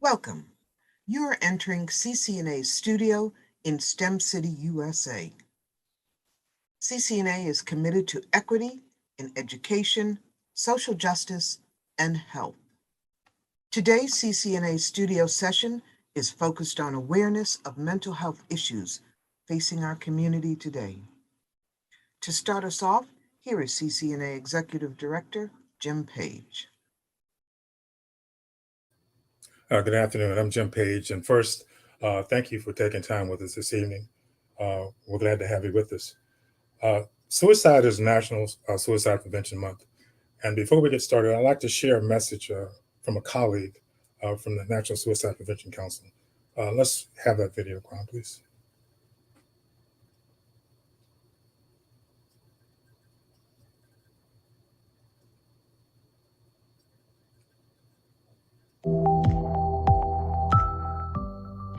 Welcome. You are entering CCNA studio in STEM City, USA. CCNA is committed to equity in education, social justice, and health. Today's CCNA studio session is focused on awareness of mental health issues facing our community today. To start us off, here is CCNA Executive Director Jim Page. Good afternoon. I'm Jim Page. And first, thank you for taking time with us this evening. We're glad to have you with us. Suicide is National Suicide Prevention Month. And before we get started, I'd like to share a message from a colleague from the National Suicide Prevention Council. Let's have that video on, please.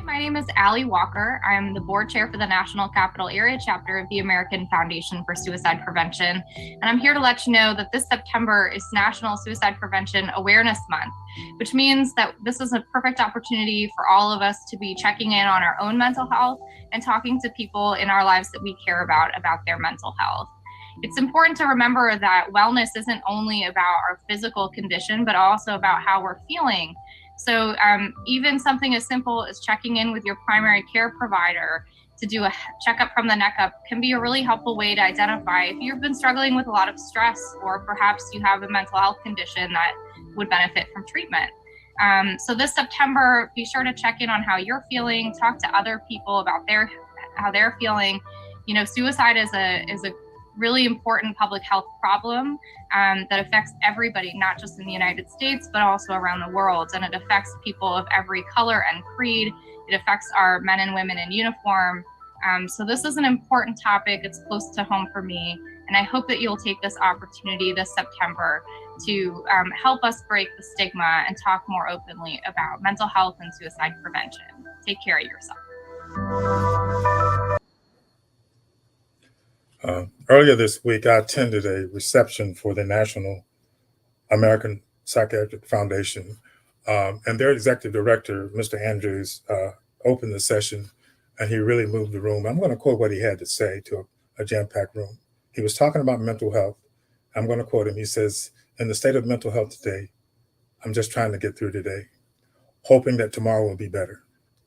My name is Allie Walker. I'm the board chair for the National Capital Area chapter of the American Foundation for Suicide Prevention. And I'm here to let you know that this September is National Suicide Prevention Awareness Month, which means that this is a perfect opportunity for all of us to be checking in on our own mental health and talking to people in our lives that we care about their mental health. It's important to remember that wellness isn't only about our physical condition, but also about how we're feeling. So even something as simple as checking in with your primary care provider to do a checkup from the neck up can be a really helpful way to identify if you've been struggling with a lot of stress, or perhaps you have a mental health condition that would benefit from treatment. So this September, be sure to check in on how you're feeling, talk to other people about how they're feeling. You know, suicide is a really important public health problem that affects everybody, not just in the United States, but also around the world. And it affects people of every color and creed. It affects our men and women in uniform. So this is an important topic. It's close to home for me. And I hope that you'll take this opportunity this September to help us break the stigma and talk more openly about mental health and suicide prevention. Take care of yourself. Earlier this week, I attended a reception for the National American Psychiatric Foundation, and their executive director, Mr. Andrews, opened the session, and he really moved the room. I'm going to quote what he had to say to a jam-packed room. He was talking about mental health. I'm going to quote him. He says, "In the state of mental health today, I'm just trying to get through today, hoping that tomorrow will be better.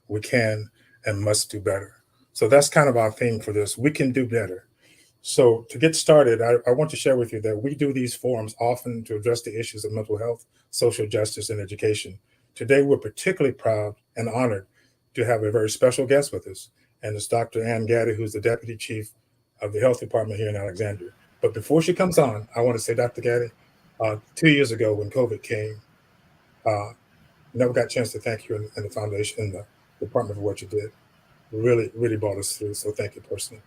We can and must do better." So that's kind of our theme for this. We can do better. So to get started, I want to share with you that we do these forums often to address the issues of mental health, social justice, and education. Today, we're particularly proud and honored to have a very special guest with us, and it's Dr. Ann Gaddy, who's the Deputy Chief of the Health Department here in Alexandria. But before she comes on, I want to say, Dr. Gaddy, 2 years ago when COVID came, never got a chance to thank you and the foundation and the department for what you did. Really, really brought us through, so thank you personally.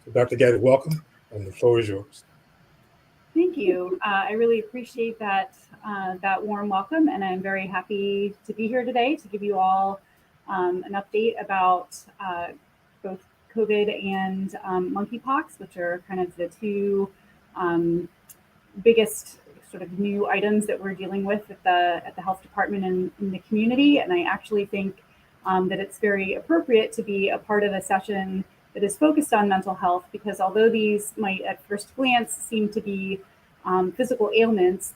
So Dr. Gaddy, welcome, and the floor is yours. Thank you. I really appreciate that warm welcome, and I'm very happy to be here today to give you all an update about both COVID and monkeypox, which are kind of the two biggest sort of new items that we're dealing with at the health department and in the community. And I actually think that it's very appropriate to be a part of a session that is focused on mental health, because although these might at first glance seem to be physical ailments,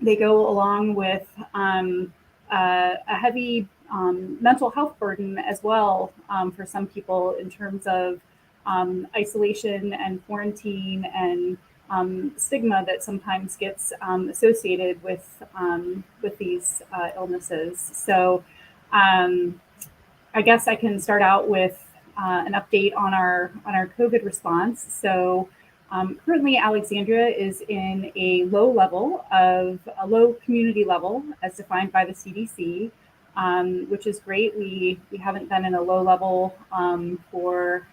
they go along with a heavy mental health burden as well for some people in terms of isolation and quarantine and stigma that sometimes gets associated with these illnesses. So I guess I can start out with an update on our COVID response. So currently Alexandria is in a low community level as defined by the CDC, which is great. We haven't been in a low level for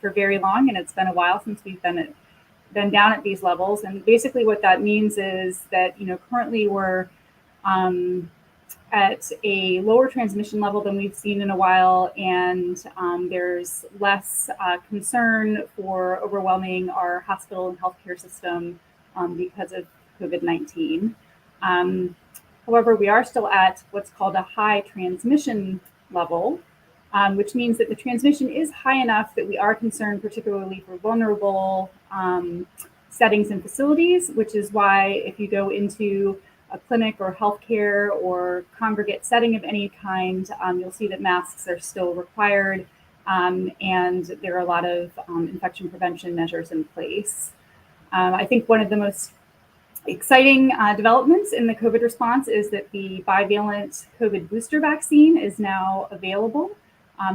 very long, and it's been a while since we've been down at these levels. And basically what that means is that, currently we're at a lower transmission level than we've seen in a while, and there's less concern for overwhelming our hospital and healthcare system because of COVID-19. However, we are still at what's called a high transmission level, which means that the transmission is high enough that we are concerned, particularly for vulnerable settings and facilities, which is why if you go into a clinic or healthcare or congregate setting of any kind, you'll see that masks are still required, and there are a lot of infection prevention measures in place. I think one of the most exciting developments in the COVID response is that the bivalent COVID booster vaccine is now available.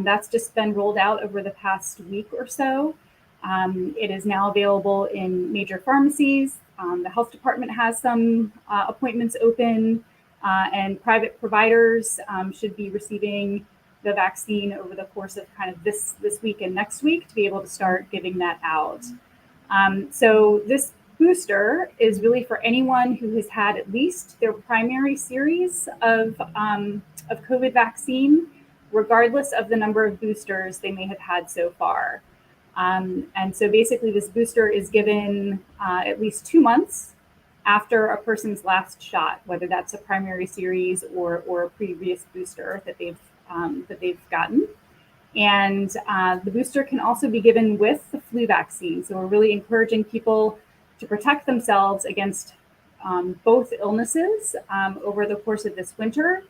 That's just been rolled out over the past week or so. It is now available in major pharmacies. The health department has some appointments open, and private providers should be receiving the vaccine over the course of kind of this week and next week to be able to start giving that out. So this booster is really for anyone who has had at least their primary series of COVID vaccine, regardless of the number of boosters they may have had so far. And so basically this booster is given at least 2 months after a person's last shot, whether that's a primary series or a previous booster that they've gotten. And the booster can also be given with the flu vaccine. So we're really encouraging people to protect themselves against both illnesses over the course of this winter.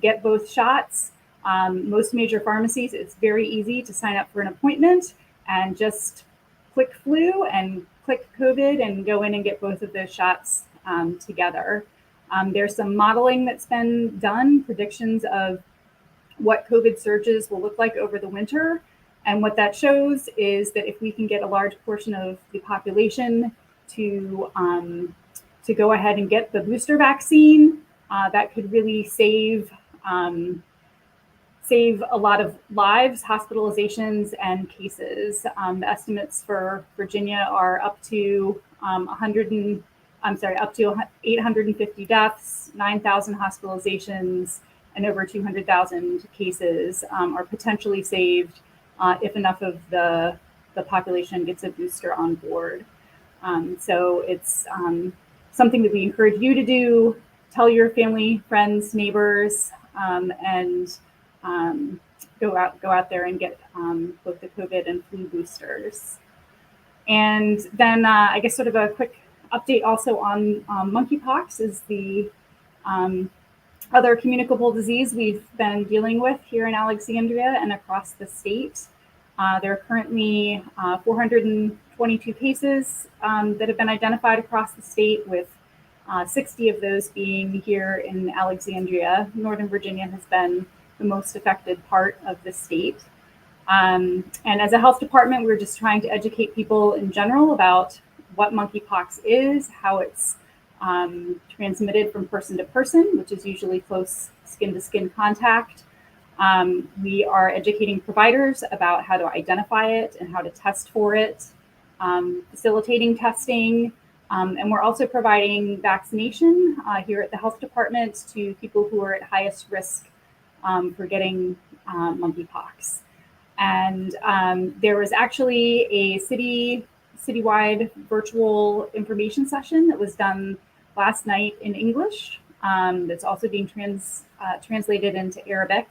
Get both shots. Most major pharmacies, it's very easy to sign up for an appointment and just click flu and click COVID and go in and get both of those shots together. There's some modeling that's been done, predictions of what COVID surges will look like over the winter. And what that shows is that if we can get a large portion of the population to go ahead and get the booster vaccine, that could really save a lot of lives, hospitalizations, and cases. The estimates for Virginia are up to 850 deaths, 9,000 hospitalizations, and over 200,000 cases are potentially saved if enough of the population gets a booster on board. So it's something that we encourage you to do. Tell your family, friends, neighbors, and go out there and get both the COVID and flu boosters. And then I guess sort of a quick update also on monkeypox is the other communicable disease we've been dealing with here in Alexandria and across the state. There are currently 422 cases that have been identified across the state, with 60 of those being here in Alexandria. Northern Virginia has been the most affected part of the state. And as a health department, we're just trying to educate people in general about what monkeypox is, how it's transmitted from person to person, which is usually close skin-to-skin contact. We are educating providers about how to identify it and how to test for it, facilitating testing, and we're also providing vaccination here at the health department to people who are at highest risk for getting monkeypox. And there was actually a citywide virtual information session that was done last night in English. That's also being translated into Arabic.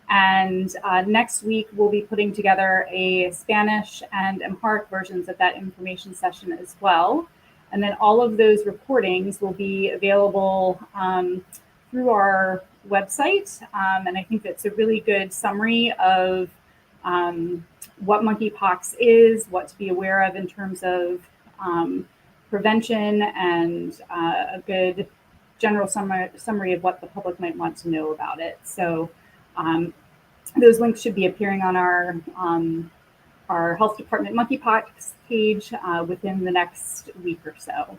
And next week, we'll be putting together a Spanish and Amharic versions of that information session as well. And then all of those recordings will be available through our website. And I think that's a really good summary of what monkeypox is, what to be aware of in terms of prevention, and a good general summary of what the public might want to know about it. So those links should be appearing on our health department monkeypox page within the next week or so.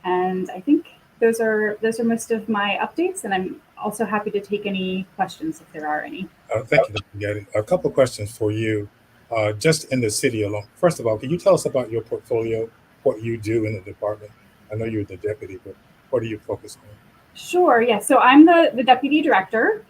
And I think those are most of my updates, and I'm also happy to take any questions if there are any. Thank you, Dr. Getty. A couple of questions for you. Just in the city alone. First of all, can you tell us about your portfolio, what you do in the department? I know you're the deputy, but what are you focused on? Sure, yeah. So I'm the deputy director,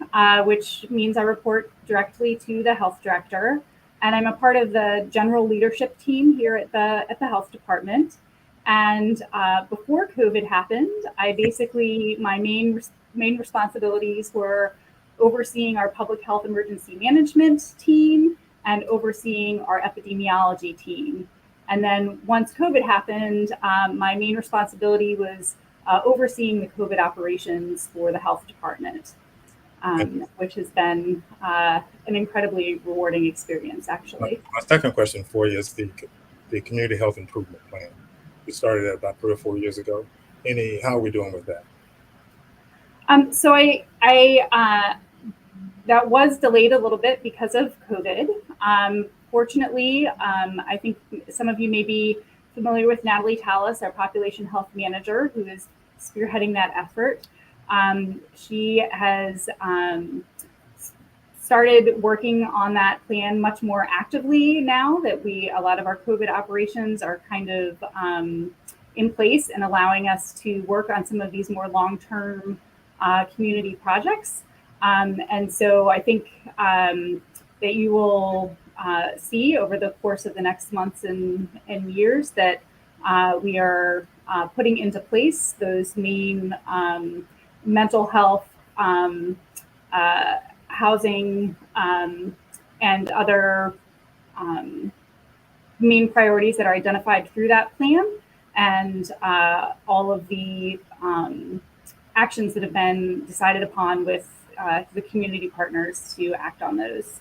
which means I report directly to the health director. And I'm a part of the general leadership team here at the health department. And before COVID happened, I basically, my main responsibilities were overseeing our public health emergency management team and overseeing our epidemiology team. And then once COVID happened, my main responsibility was overseeing the COVID operations for the health department, which has been an incredibly rewarding experience, actually. My second question for you is the Community Health Improvement Plan. We started that about 3 or 4 years ago. How are we doing with that? So that was delayed a little bit because of COVID. Fortunately, I think some of you may be familiar with Natalie Tallis, our population health manager, who is spearheading that effort. She has started working on that plan much more actively now that a lot of our COVID operations are kind of in place and allowing us to work on some of these more long-term community projects. And so I think that you will see over the course of the next months and years that we are putting into place those main mental health, housing, and other main priorities that are identified through that plan, and all of the actions that have been decided upon with the community partners to act on those.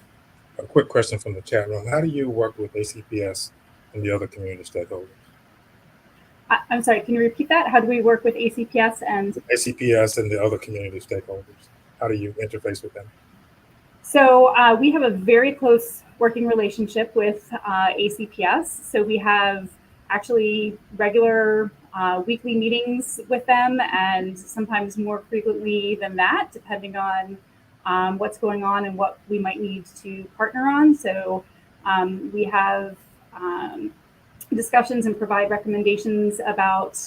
A quick question from the chat room. How do you work with ACPS and the other community stakeholders? I'm sorry, can you repeat that? How do we work with ACPS and? ACPS and the other community stakeholders. How do you interface with them? So we have a very close working relationship with ACPS. So we have actually regular weekly meetings with them, and sometimes more frequently than that, depending on what's going on and what we might need to partner on. So we have discussions and provide recommendations about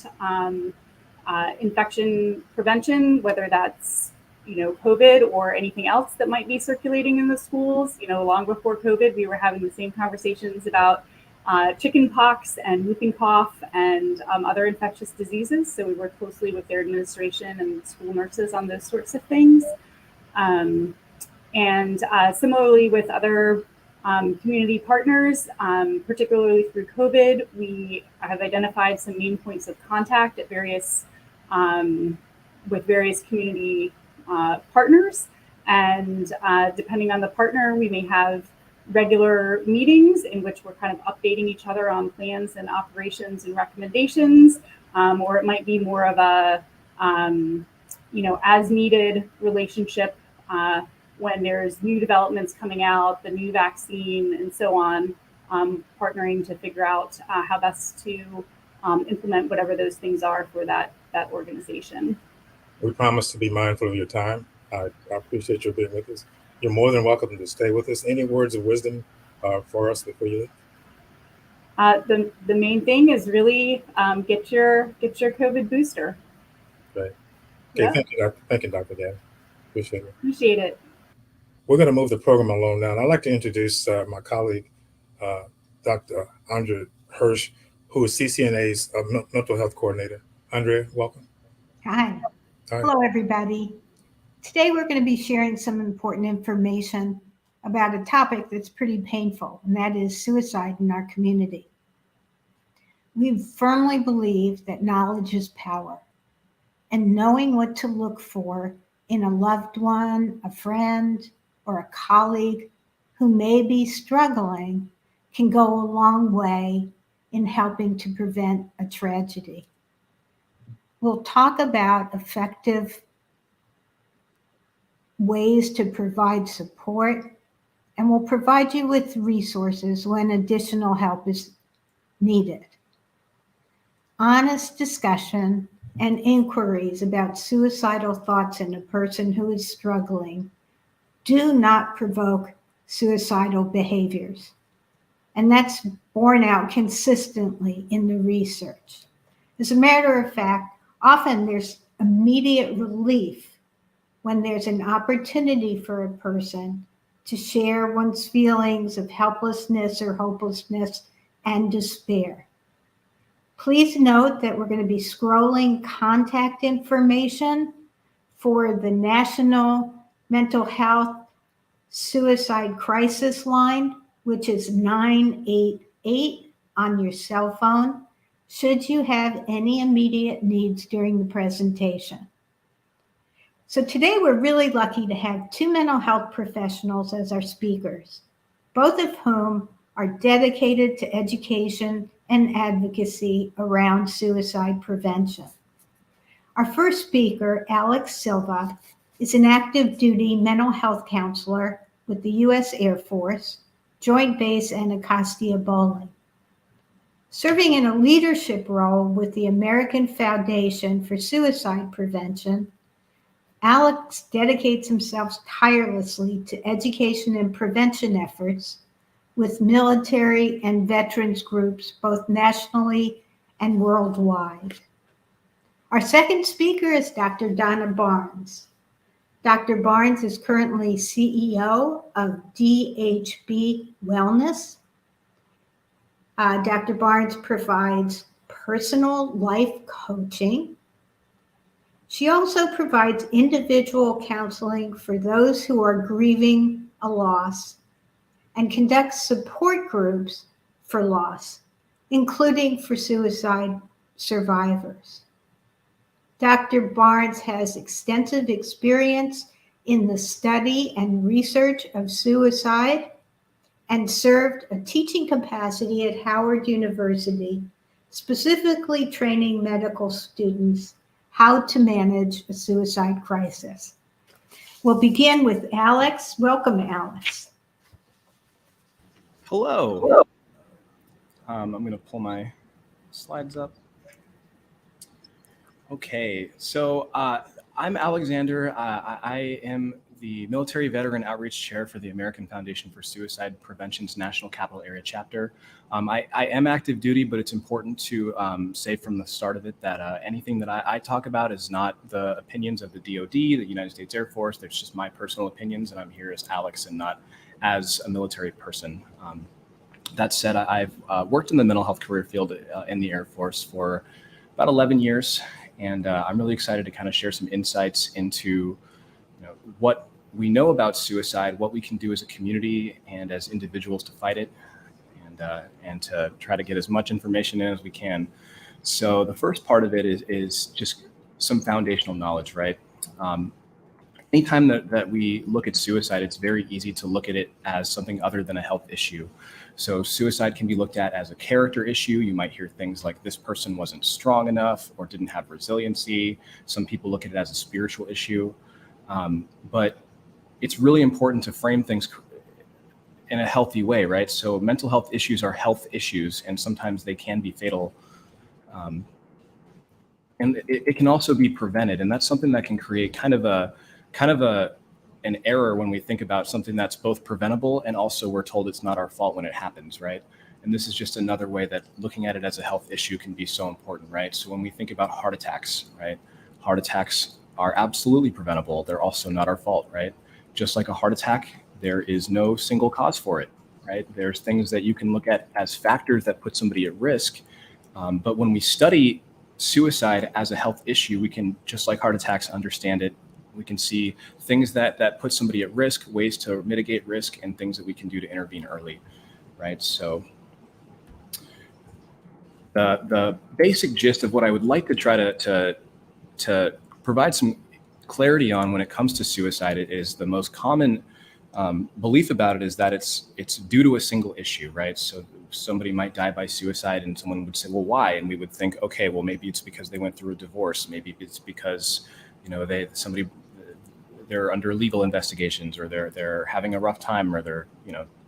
infection prevention, whether that's COVID or anything else that might be circulating in the schools. Long before COVID, we were having the same conversations about chicken pox and whooping cough and other infectious diseases. So we work closely with their administration and school nurses on those sorts of things. And similarly with other community partners, particularly through COVID, we have identified some main points of contact at with various community partners. And depending on the partner, we may have regular meetings in which we're kind of updating each other on plans and operations and recommendations, or it might be more of a, as needed relationship when there's new developments coming out, the new vaccine and so on, partnering to figure out how best to implement whatever those things are for that organization. We promise to be mindful of your time. I appreciate your being with us. You're more than welcome to stay with us. Any words of wisdom for us before you leave? The main thing is really get your COVID booster. Right. Okay. Yep. Thank you, Dr. Dan. Appreciate it. Appreciate it. We're going to move the program along now. And I'd like to introduce my colleague, Dr. Andrea Hirsch, who is CCNA's mental health coordinator. Andrea, welcome. Hi. Hello, everybody. Today, we're going to be sharing some important information about a topic that's pretty painful, and that is suicide in our community. We firmly believe that knowledge is power, and knowing what to look for in a loved one, a friend, or a colleague who may be struggling can go a long way in helping to prevent a tragedy. We'll talk about effective ways to provide support, and we'll provide you with resources when additional help is needed. Honest discussion and inquiries about suicidal thoughts in a person who is struggling do not provoke suicidal behaviors. And that's borne out consistently in the research. As a matter of fact, often there's immediate relief when there's an opportunity for a person to share one's feelings of helplessness or hopelessness and despair. Please note that we're going to be scrolling contact information for the National Mental Health Suicide Crisis Line, which is 988 on your cell phone, should you have any immediate needs during the presentation. So today we're really lucky to have two mental health professionals as our speakers, both of whom are dedicated to education and advocacy around suicide prevention. Our first speaker, Alex Silva, is an active duty mental health counselor with the U.S. Air Force, Joint Base Anacostia Bowling. Serving in a leadership role with the American Foundation for Suicide Prevention, Alex dedicates himself tirelessly to education and prevention efforts with military and veterans groups, both nationally and worldwide. Our second speaker is Dr. Donna Barnes. Dr. Barnes is currently CEO of DHB Wellness. Dr. Barnes provides personal life coaching. She also provides individual counseling for those who are grieving a loss and conducts support groups for loss, including for suicide survivors. Dr. Barnes has extensive experience in the study and research of suicide and served a teaching capacity at Howard University, specifically training medical students how to manage a suicide crisis. We'll begin with Alex. Welcome, Alex. Hello. I'm going to pull my slides up. Okay, so I'm Alexander. I am the Military Veteran Outreach Chair for the American Foundation for Suicide Prevention's National Capital Area Chapter. I am active duty, but it's important to say from the start of it that anything that I talk about is not the opinions of the DoD, the United States Air Force. There's just my personal opinions, and I'm here as Alex and not as a military person. That said, I've worked in the mental health career field in the Air Force for about 11 years, and I'm really excited to kind of share some insights into what we know about suicide, what we can do as a community and as individuals to fight it, and to try to get as much information in as we can. So the first part of it is just some foundational knowledge, right? Anytime that we look at suicide, it's very easy to look at it as something other than a health issue. So suicide can be looked at as a character issue. You might hear things like this person wasn't strong enough or didn't have resiliency. Some people look at it as a spiritual issue. But it's really important to frame things in a healthy way, right? So mental health issues are health issues, and sometimes they can be fatal. And it can also be prevented. And that's something that can create kind of an error when we think about something that's both preventable and also we're told it's not our fault when it happens, right? And this is just another way that looking at it as a health issue can be so important, right? So when we think about heart attacks, right? Heart attacks are absolutely preventable. They're also not our fault, right? Just like a heart attack, there is no single cause for it, right? There's things that you can look at as factors that put somebody at risk. But when we study suicide as a health issue, we can, just like heart attacks, understand it. We can see things that put somebody at risk, ways to mitigate risk, and things that we can do to intervene early, right? So the basic gist of what I would like to try to provide some clarity on when it comes to suicide is the most common belief about it is that it's due to a single issue, right? So somebody might die by suicide and someone would say, well, why? And we would think, okay, well, maybe it's because they went through a divorce. Maybe it's because, they're under legal investigations, or they're having a rough time, or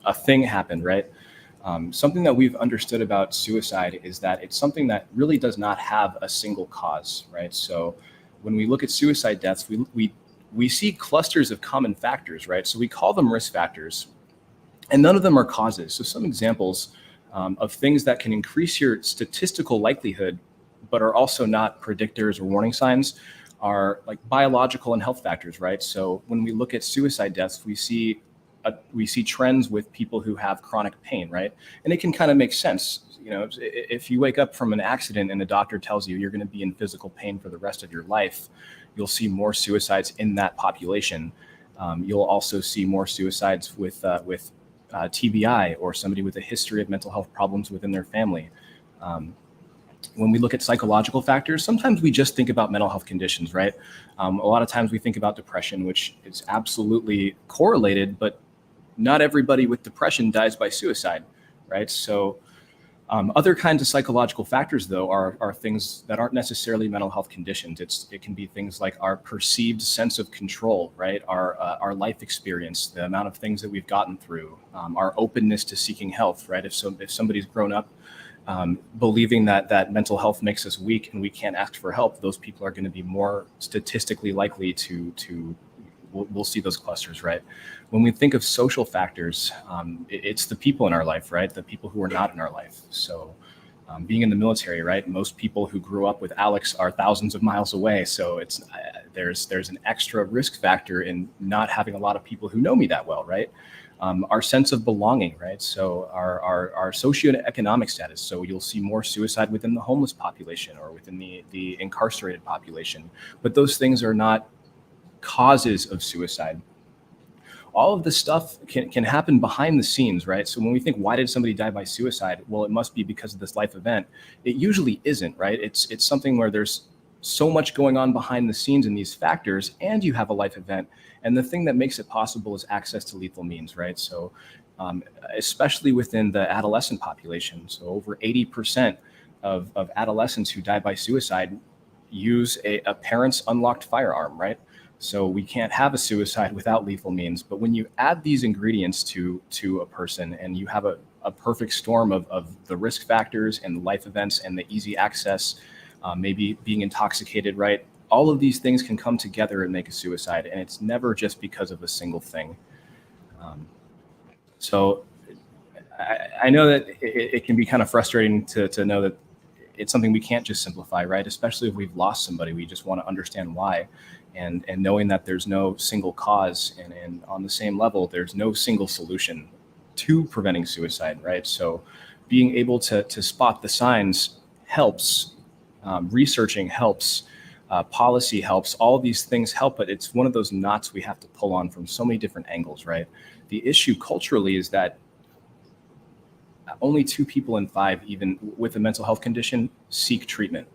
a thing happened, right? Something that we've understood about suicide is that it's something that really does not have a single cause, right? So when we look at suicide deaths, we see clusters of common factors, right? So we call them risk factors, and none of them are causes. So some examples of things that can increase your statistical likelihood, but are also not predictors or warning signs, are like biological and health factors, right? So when we look at suicide deaths, we see we see trends with people who have chronic pain, right? And it can kind of make sense. You know, if you wake up from an accident and the doctor tells you you're going to be in physical pain for the rest of your life, you'll see more suicides in that population. You'll also see more suicides with TBI or somebody with a history of mental health problems within their family. When we look at psychological factors, sometimes we just think about mental health conditions, right? A lot of times we think about depression, which is absolutely correlated, but not everybody with depression dies by suicide, right? So other kinds of psychological factors, though, are things that aren't necessarily mental health conditions. It can be things like our perceived sense of control, right? Our life experience, the amount of things that we've gotten through, our openness to seeking help, right? If somebody's grown up believing that mental health makes us weak and we can't ask for help, those people are going to be more statistically likely to we'll see those clusters, right? When we think of social factors, it's the people in our life, right? The people who are not in our life. So being in the military, right? Most people who grew up with Alex are thousands of miles away. So it's there's an extra risk factor in not having a lot of people who know me that well, right? Our sense of belonging, right? So our socioeconomic status. So you'll see more suicide within the homeless population or within the incarcerated population. But those things are not causes of suicide. All of this stuff can happen behind the scenes, right? So when we think, why did somebody die by suicide? Well, it must be because of this life event. It usually isn't, right? It's something where there's so much going on behind the scenes in these factors, and you have a life event. And the thing that makes it possible is access to lethal means, right? So especially within the adolescent population. So over 80% of adolescents who die by suicide use a parent's unlocked firearm, right? So we can't have a suicide without lethal means. But when you add these ingredients to a person and you have a perfect storm of the risk factors and the life events and the easy access, maybe being intoxicated, right? All of these things can come together and make a suicide. And it's never just because of a single thing. So I know that it can be kind of frustrating to know that it's something we can't just simplify, right? Especially if we've lost somebody, we just want to understand why. And knowing that there's no single cause and on the same level, there's no single solution to preventing suicide, right? So being able to spot the signs helps, researching helps, policy helps, all of these things help, but it's one of those knots we have to pull on from so many different angles, right? The issue culturally is that only 2 people in 5, even with a mental health condition, seek treatment.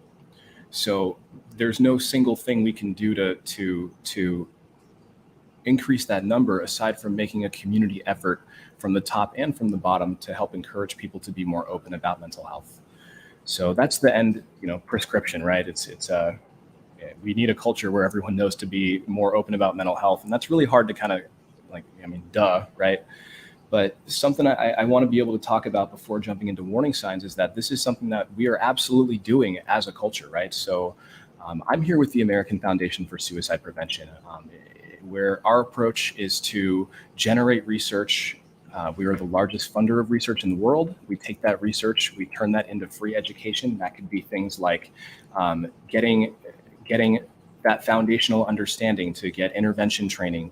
So there's no single thing we can do to increase that number aside from making a community effort from the top and from the bottom to help encourage people to be more open about mental health. So that's the end, prescription, right? We need a culture where everyone knows to be more open about mental health. And that's really hard to kind of duh, right? But something I want to be able to talk about before jumping into warning signs is that this is something that we are absolutely doing as a culture, right? So I'm here with the American Foundation for Suicide Prevention, where our approach is to generate research. We are the largest funder of research in the world. We take that research, we turn that into free education. That could be things like getting that foundational understanding, to get intervention training,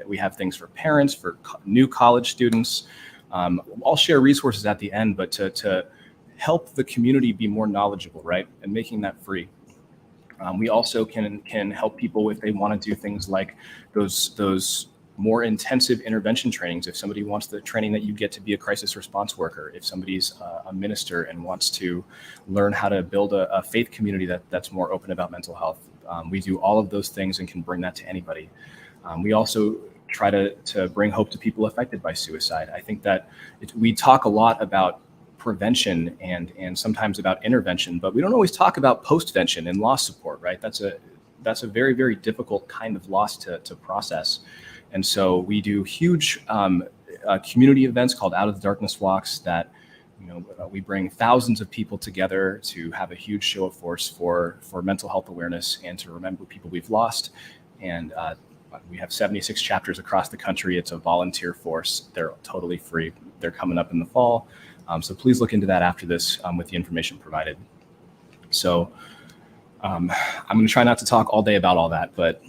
we have things for parents, for new college students. I'll share resources at the end, but to help the community be more knowledgeable, right? And making that free. We also can help people if they want to do things like those more intensive intervention trainings. If somebody wants the training that you get to be a crisis response worker, if somebody's a minister and wants to learn how to build a faith community that's more open about mental health, we do all of those things and can bring that to anybody. We also try to bring hope to people affected by suicide. I think that we talk a lot about prevention and sometimes about intervention, but we don't always talk about postvention and loss support, right? That's a very, very difficult kind of loss to process. And so we do huge community events called Out of the Darkness Walks that we bring thousands of people together to have a huge show of force for mental health awareness and to remember people we've lost. And we have 76 chapters across the country. It's a volunteer force. They're totally free. They're coming up in the fall. So please look into that after this with the information provided. So I'm going to try not to talk all day about all that, but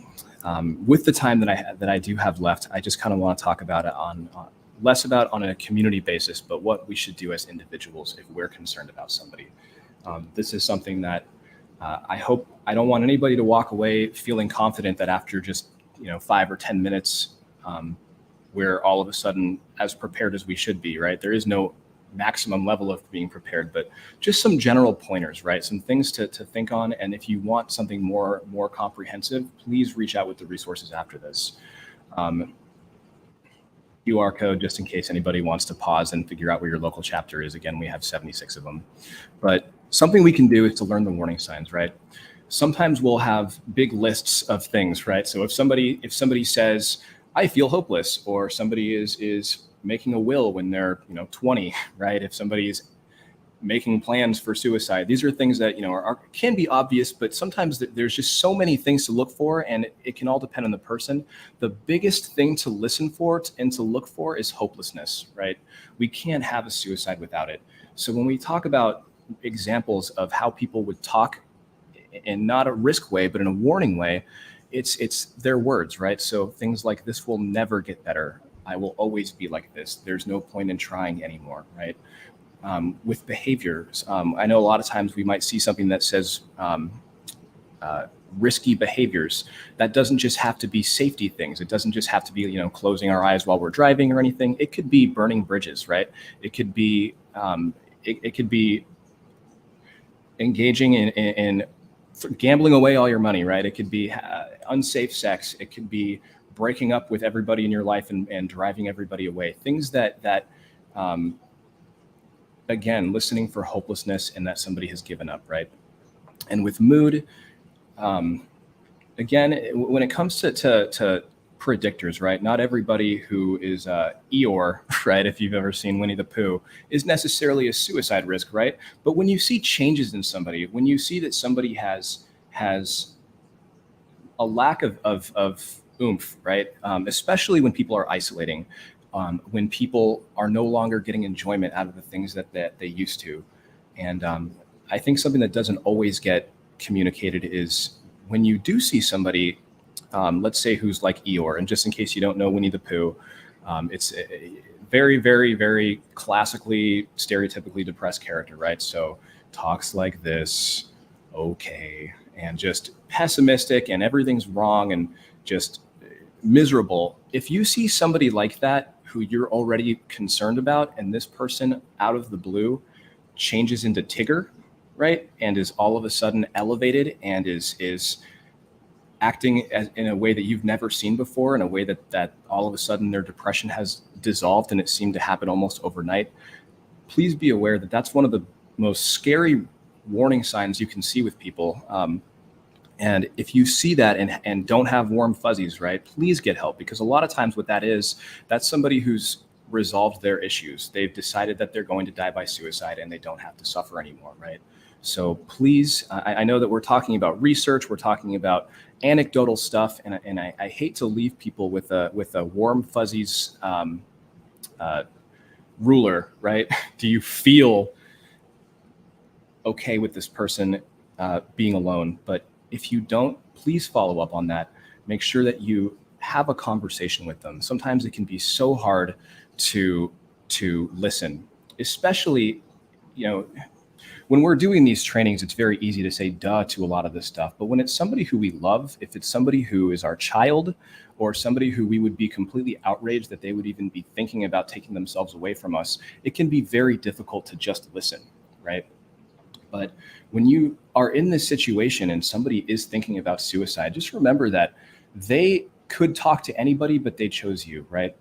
With the time that I do have left, I just kind of want to talk about it less about on a community basis, but what we should do as individuals if we're concerned about somebody. This is something that I don't want anybody to walk away feeling confident that after just 5 or 10 minutes, we're all of a sudden as prepared as we should be, right? There is no maximum level of being prepared, but just some general pointers, right? Some things to think on. And if you want something more comprehensive, please reach out with the resources after this. QR code, just in case anybody wants to pause and figure out where your local chapter is. Again, we have 76 of them. But something we can do is to learn the warning signs, right? Sometimes we'll have big lists of things, right? So if somebody says, I feel hopeless, or somebody is making a will when they're 20, right? If somebody's making plans for suicide, these are things that can be obvious, but sometimes there's just so many things to look for, and it can all depend on the person. The biggest thing to listen for and to look for is hopelessness, right? We can't have a suicide without it. So when we talk about examples of how people would talk in not a risk way, but in a warning way, it's their words, right? So things like, this will never get better. I will always be like this. There's no point in trying anymore, right? With behaviors, I know a lot of times we might see something that says risky behaviors. That doesn't just have to be safety things. It doesn't just have to be closing our eyes while we're driving or anything. It could be burning bridges, right? It could be it could be engaging in gambling away all your money, right? It could be unsafe sex. It could be breaking up with everybody in your life and driving everybody away. Things that again, listening for hopelessness and that somebody has given up, right? And with mood, again, when it comes to predictors, right? Not everybody who is Eeyore, right? If you've ever seen Winnie the Pooh, is necessarily a suicide risk, right? But when you see changes in somebody, when you see that somebody has a lack of oomph, right? Especially when people are isolating, when people are no longer getting enjoyment out of the things that they used to. And I think something that doesn't always get communicated is when you do see somebody, let's say who's like Eeyore, and just in case you don't know Winnie the Pooh, it's a very, very, very classically, stereotypically depressed character, right? So talks like this, okay, and just pessimistic and everything's wrong and just miserable. If you see somebody like that who you're already concerned about, and this person out of the blue changes into Tigger, right? And is all of a sudden elevated and is acting in a way that you've never seen before, in a way that all of a sudden their depression has dissolved and it seemed to happen almost overnight. Please be aware that that's one of the most scary warning signs you can see with people. And if you see that and don't have warm fuzzies, right, please get help, because a lot of times what that is, that's somebody who's resolved their issues. They've decided that they're going to die by suicide and they don't have to suffer anymore, right? So please, I know that we're talking about research, we're talking about anecdotal stuff, and I hate to leave people with a warm fuzzies ruler, right? Do you feel okay with this person being alone? But if you don't, please follow up on that. Make sure that you have a conversation with them. Sometimes it can be so hard to listen, especially, when we're doing these trainings, it's very easy to say duh to a lot of this stuff. But when it's somebody who we love, if it's somebody who is our child or somebody who we would be completely outraged that they would even be thinking about taking themselves away from us, it can be very difficult to just listen, right? But when you are in this situation and somebody is thinking about suicide, just remember that they could talk to anybody, but they chose you, right?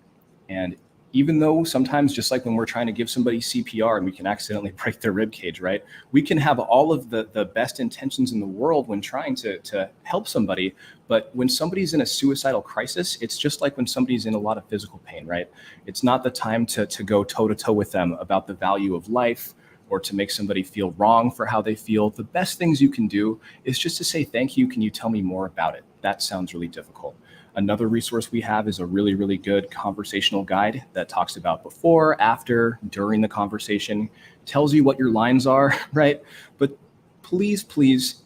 And even though sometimes, just like when we're trying to give somebody CPR and we can accidentally break their rib cage, right? We can have all of the best intentions in the world when trying to help somebody. But when somebody's in a suicidal crisis, it's just like when somebody's in a lot of physical pain, right? It's not the time to go toe to toe with them about the value of life or to make somebody feel wrong for how they feel. The best things you can do is just to say, thank you. Can you tell me more about it? That sounds really difficult. Another resource we have is a really, really good conversational guide that talks about before, after, during the conversation, tells you what your lines are, right? But please, please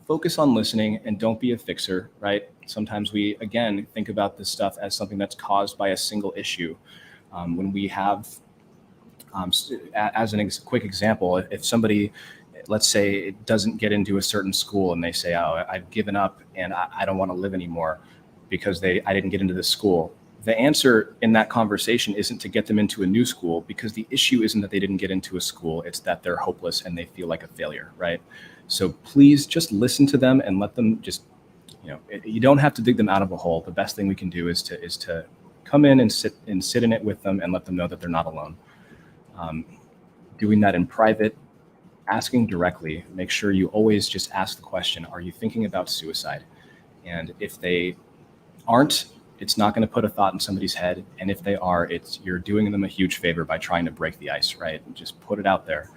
focus on listening and don't be a fixer, right? Sometimes we, again, think about this stuff as something that's caused by a single issue. When we have, as a quick example, if somebody, let's say, doesn't get into a certain school and they say, oh, I've given up and I don't want to live anymore because I didn't get into this school. The answer in that conversation isn't to get them into a new school, because the issue isn't that they didn't get into a school, it's that they're hopeless and they feel like a failure, right? So please just listen to them and let them just, you don't have to dig them out of a hole. The best thing we can do is to come in and sit in it with them and let them know that they're not alone. Doing that in private, asking directly, make sure you always just ask the question, are you thinking about suicide? And if they aren't, it's not going to put a thought in somebody's head. And if they are, you're doing them a huge favor by trying to break the ice, right? And just put it out there.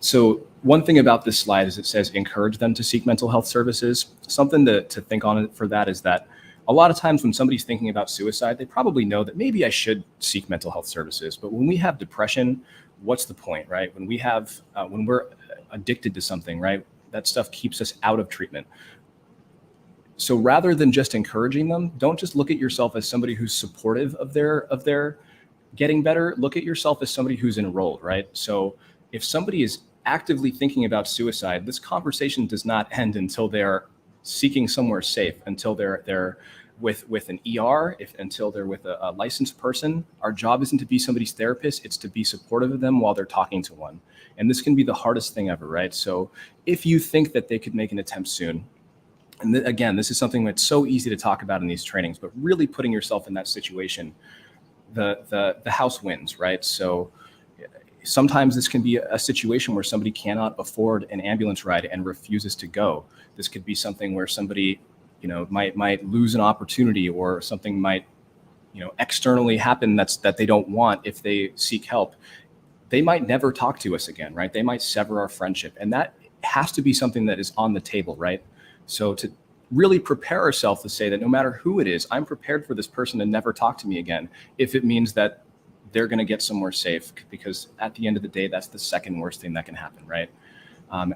So one thing about this slide is it says encourage them to seek mental health services. Something to think on for that is that a lot of times when somebody's thinking about suicide, they probably know that maybe I should seek mental health services. But when we have depression, what's the point, right? When we have, when we're addicted to something, right? That stuff keeps us out of treatment. So rather than just encouraging them, don't just look at yourself as somebody who's supportive of their getting better. Look at yourself as somebody who's enrolled, right? So if somebody is actively thinking about suicide, this conversation does not end until they're seeking somewhere safe, until they're with an ER, until they're with a licensed person. Our job isn't to be somebody's therapist, it's to be supportive of them while they're talking to one. And this can be the hardest thing ever, right? So if you think that they could make an attempt soon, and again, this is something that's so easy to talk about in these trainings, but really putting yourself in that situation, the house wins, right? So sometimes this can be a situation where somebody cannot afford an ambulance ride and refuses to go. This could be something where somebody, might lose an opportunity, or something might, externally happen that they don't want if they seek help. They might never talk to us again, right? They might sever our friendship, and that has to be something that is on the table, right? So to really prepare ourselves to say that no matter who it is, I'm prepared for this person to never talk to me again, if it means that they're going to get somewhere safe, because at the end of the day, that's the second worst thing that can happen, right?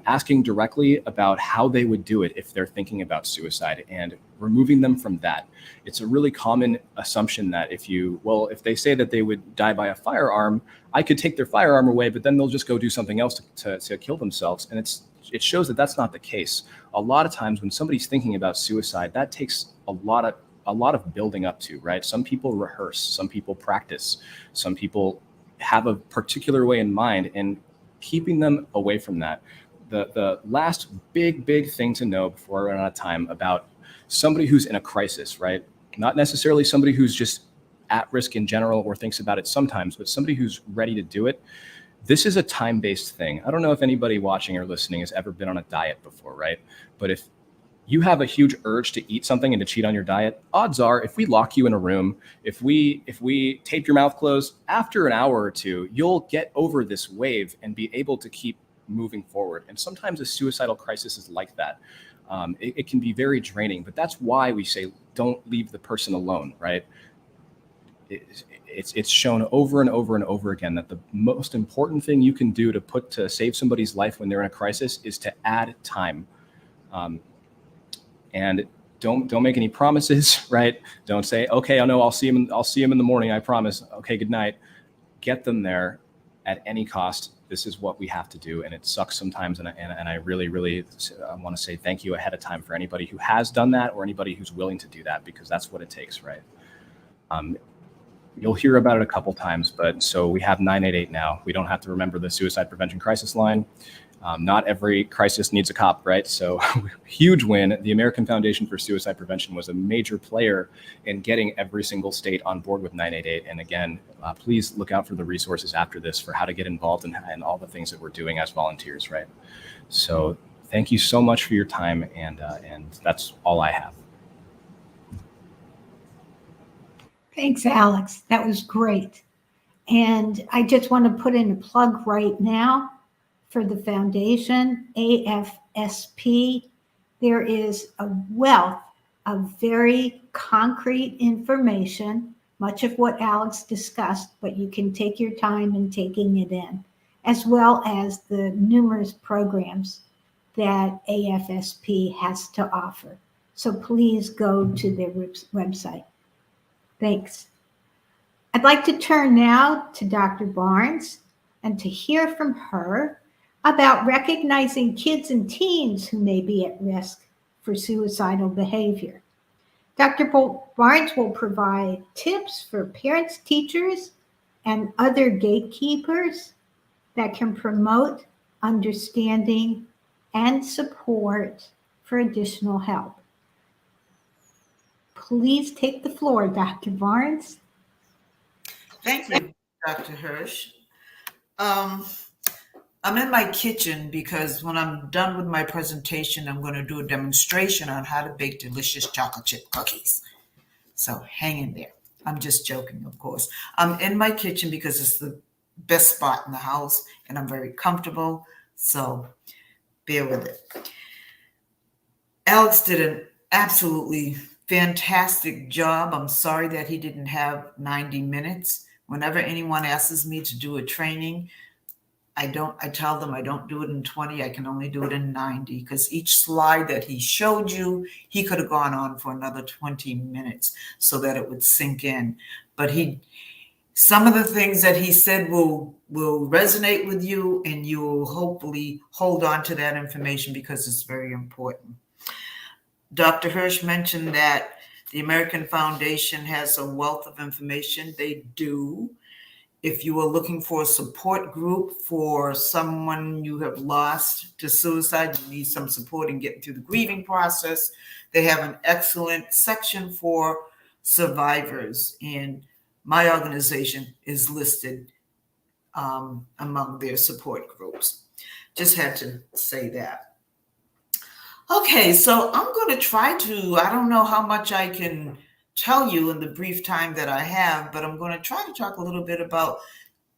Asking directly about how they would do it if they're thinking about suicide, and removing them from that. It's a really common assumption that if they say that they would die by a firearm, I could take their firearm away, but then they'll just go do something else to kill themselves. And it shows that that's not the case. A lot of times when somebody's thinking about suicide, that takes a lot of building up to, right? Some people rehearse, some people practice, some people have a particular way in mind, and keeping them away from that. The last big thing to know before I run out of time about somebody who's in a crisis, right? Not necessarily somebody who's just at risk in general or thinks about it sometimes, but somebody who's ready to do it. This is a time-based thing. I don't know if anybody watching or listening has ever been on a diet before, right? But if you have a huge urge to eat something and to cheat on your diet, odds are if we lock you in a room, if we tape your mouth closed, after an hour or two, you'll get over this wave and be able to keep moving forward. And sometimes a suicidal crisis is like that. It can be very draining, but that's why we say don't leave the person alone, right? It's shown over and over and over again that the most important thing you can do to save somebody's life when they're in a crisis is to add time. And don't make any promises, right? Don't say, okay, I know I'll see him in the morning, I promise. Okay, good night. Get them there at any cost. This is what we have to do, and it sucks sometimes. And I really want to say thank you ahead of time for anybody who has done that, or anybody who's willing to do that, because that's what it takes, right? You'll hear about it a couple times, but so we have 988 now. We don't have to remember the suicide prevention crisis line. Not every crisis needs a cop, right? So huge win. The American Foundation for Suicide Prevention was a major player in getting every single state on board with 988. And again, please look out for the resources after this for how to get involved and all the things that we're doing as volunteers, right? So thank you so much for your time, and that's all I have. Thanks, Alex. That was great. And I just want to put in a plug right now for the foundation, AFSP. There is a wealth of very concrete information, much of what Alex discussed, but you can take your time in taking it in, as well as the numerous programs that AFSP has to offer. So please go to their website. Thanks. I'd like to turn now to Dr. Barnes and to hear from her about recognizing kids and teens who may be at risk for suicidal behavior. Dr. Barnes will provide tips for parents, teachers, and other gatekeepers that can promote understanding and support for additional help. Please take the floor, Dr. Barnes. Thank you, Dr. Hirsch. I'm in my kitchen because when I'm done with my presentation, I'm going to do a demonstration on how to bake delicious chocolate chip cookies. So hang in there. I'm just joking, of course. I'm in my kitchen because it's the best spot in the house and I'm very comfortable. So bear with it. Alex did an absolutely fantastic job. I'm sorry that he didn't have 90 minutes. Whenever anyone asks me to do a training, I tell them I don't do it in 20. I can only do it in 90 because each slide that he showed you, he could have gone on for another 20 minutes so that it would sink in. But some of the things that he said will resonate with you, and you will hopefully hold on to that information because it's very important. Dr. Hirsch mentioned that the American Foundation has a wealth of information. They do. If you are looking for a support group for someone you have lost to suicide, you need some support in getting through the grieving process, they have an excellent section for survivors. And my organization is listed among their support groups. Just had to say that. Okay, so I'm going to try to, I don't know how much I can tell you in the brief time that I have, but I'm going to try to talk a little bit about,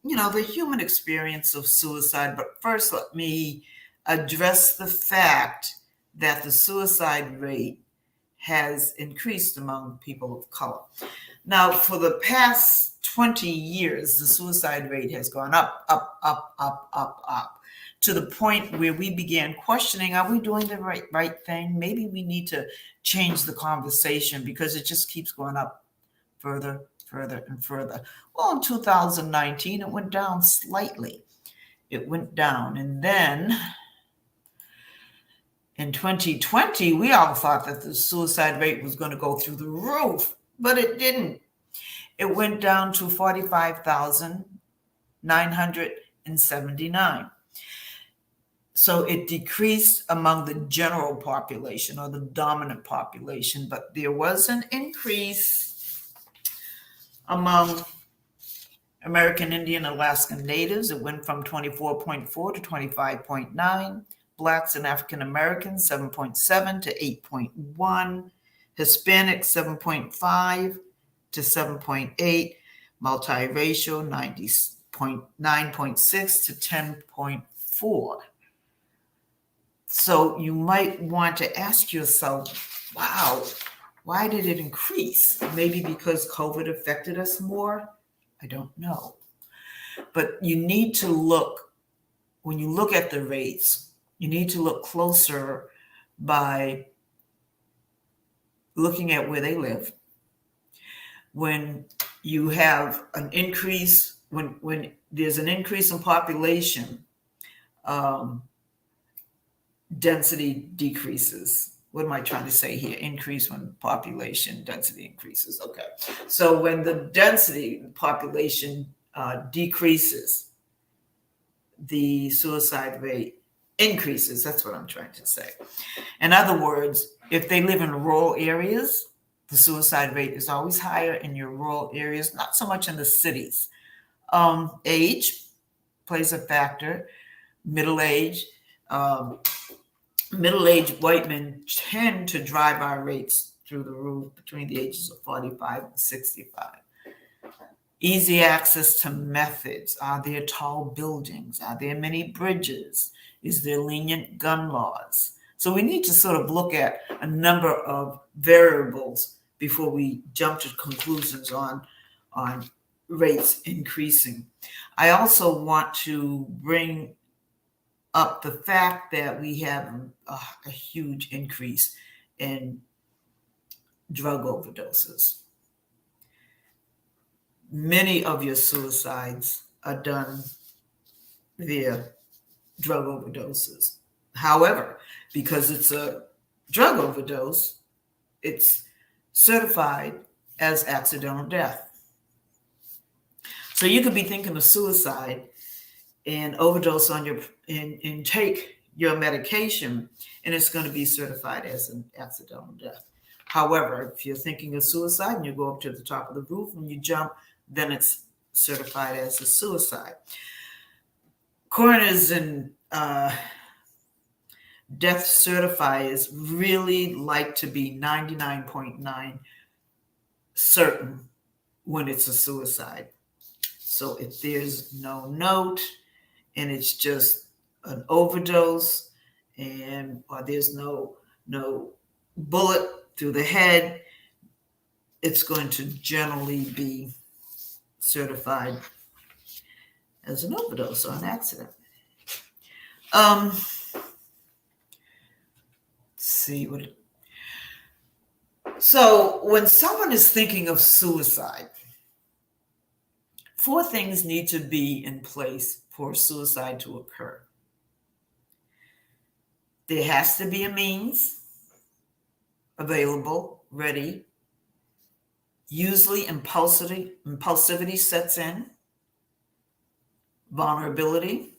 the human experience of suicide. But first, let me address the fact that the suicide rate has increased among people of color. Now, for the past 20 years, the suicide rate has gone up, to the point where we began questioning, are we doing the right thing? Maybe we need to change the conversation because it just keeps going up further and further. Well, in 2019, it went down slightly. It went down. And then in 2020, we all thought that the suicide rate was going to go through the roof, but it didn't. It went down to 45,979. So it decreased among the general population or the dominant population, but there was an increase among American Indian Alaskan Natives. It went from 24.4 to 25.9. Blacks and African Americans, 7.7 to 8.1. Hispanics, 7.5 to 7.8. Multiracial, 9.6 to 10.4. So you might want to ask yourself, wow, why did it increase? Maybe because COVID affected us more? I don't know. But you need to look, when you look at the rates, you need to look closer by looking at where they live. When you have an increase, when there's an increase in population, density decreases. What am I trying to say here? Increase when population density increases. Okay. So when the density population decreases, the suicide rate increases. That's what I'm trying to say. In other words, if they live in rural areas, the suicide rate is always higher in your rural areas, not so much in the cities. Age plays a factor. Middle-aged white men tend to drive our rates through the roof between the ages of 45 and 65. Easy access to methods. Are there tall buildings? Are there many bridges? Is there lenient gun laws? So we need to sort of look at a number of variables before we jump to conclusions on rates increasing. I also want to bring up the fact that we have a huge increase in drug overdoses. Many of your suicides are done via drug overdoses. However, because it's a drug overdose, it's certified as accidental death. So you could be thinking of suicide and overdose on your and take your medication, and it's going to be certified as an accidental death. However, if you're thinking of suicide and you go up to the top of the roof and you jump, then it's certified as a suicide. Coroners and death certifiers really like to be 99.9 certain when it's a suicide. So if there's no note and it's just an overdose or there's no bullet through the head, it's going to generally be certified as an overdose or an accident. See what. So when someone is thinking of suicide, 4 things need to be in place for suicide to occur. There has to be a means available, ready. Usually impulsivity sets in. Vulnerability.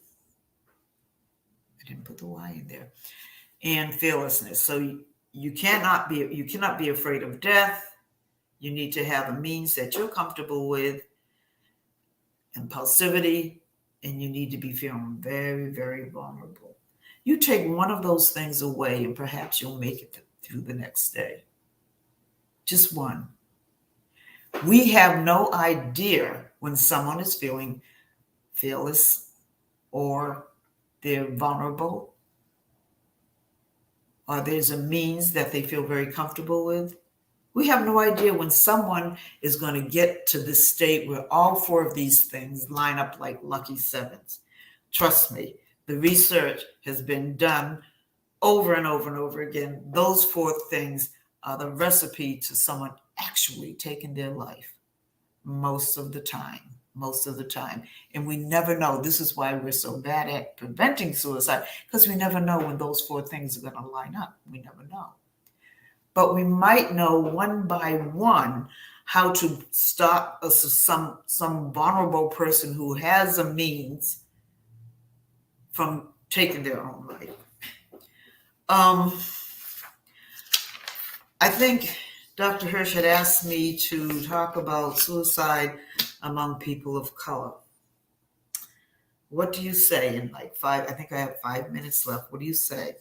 I didn't put the Y in there. And fearlessness. So you cannot be afraid of death. You need to have a means that you're comfortable with. Impulsivity, and you need to be feeling very, very vulnerable. You take one of those things away and perhaps you'll make it through the next day. Just one. We have no idea when someone is feeling fearless or they're vulnerable or there's a means that they feel very comfortable with. We have no idea when someone is going to get to this state where all 4 of these things line up like lucky sevens. Trust me, the research has been done over and over and over again. Those 4 things are the recipe to someone actually taking their life most of the time. And we never know. This is why we're so bad at preventing suicide, because we never know when those 4 things are going to line up. We never know. But we might know one by one how to stop some vulnerable person who has a means from taking their own life. I think Dr. Hirsch had asked me to talk about suicide among people of color. What do you say in like 5? I think I have 5 minutes left. What do you say?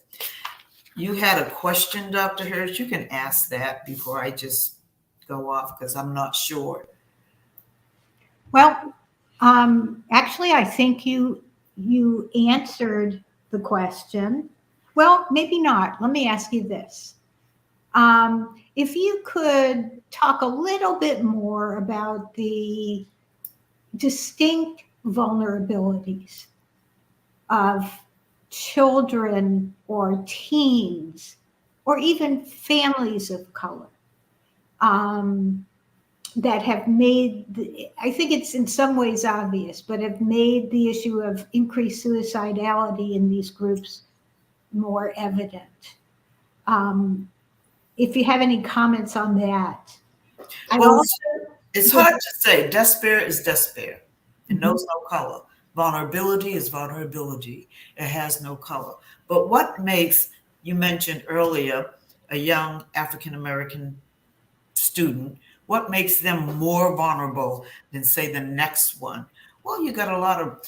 You had a question, Dr. Hirsch. You can ask that before I just go off because I'm not sure. Well, actually, I think you answered the question. Well, maybe not. Let me ask you this. If you could talk a little bit more about the distinct vulnerabilities of children or teens or even families of color that have made, I think it's in some ways obvious, but have made the issue of increased suicidality in these groups more evident. If you have any comments on that. Well, it's hard to say. Despair is despair. It knows no color. Vulnerability is vulnerability. It has no color. But what makes, you mentioned earlier, a young African-American student, what makes them more vulnerable than, say, the next one? Well, you got a lot of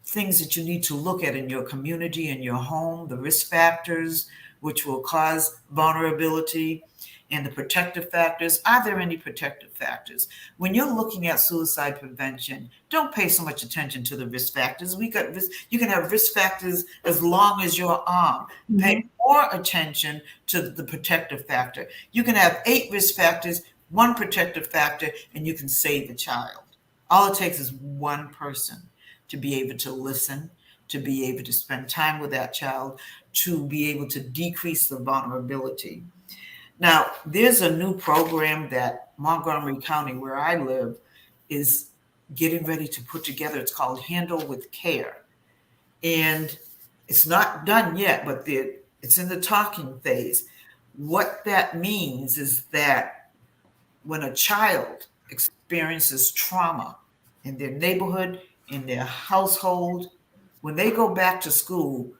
things that you need to look at in your community, in your home, the risk factors, which will cause vulnerability, and the protective factors. Are there any protective factors? When you're looking at suicide prevention, don't pay so much attention to the risk factors. You can have risk factors as long as your arm. Mm-hmm. Pay more attention to the protective factor. You can have 8 risk factors, 1 protective factor, and you can save a child. All it takes is one person to be able to listen, to be able to spend time with that child, to be able to decrease the vulnerability. Now, there's a new program that Montgomery County, where I live, is getting ready to put together. It's called Handle with Care. And it's not done yet, but it's in the talking phase. What that means is that when a child experiences trauma in their neighborhood, in their household, when they go back to school,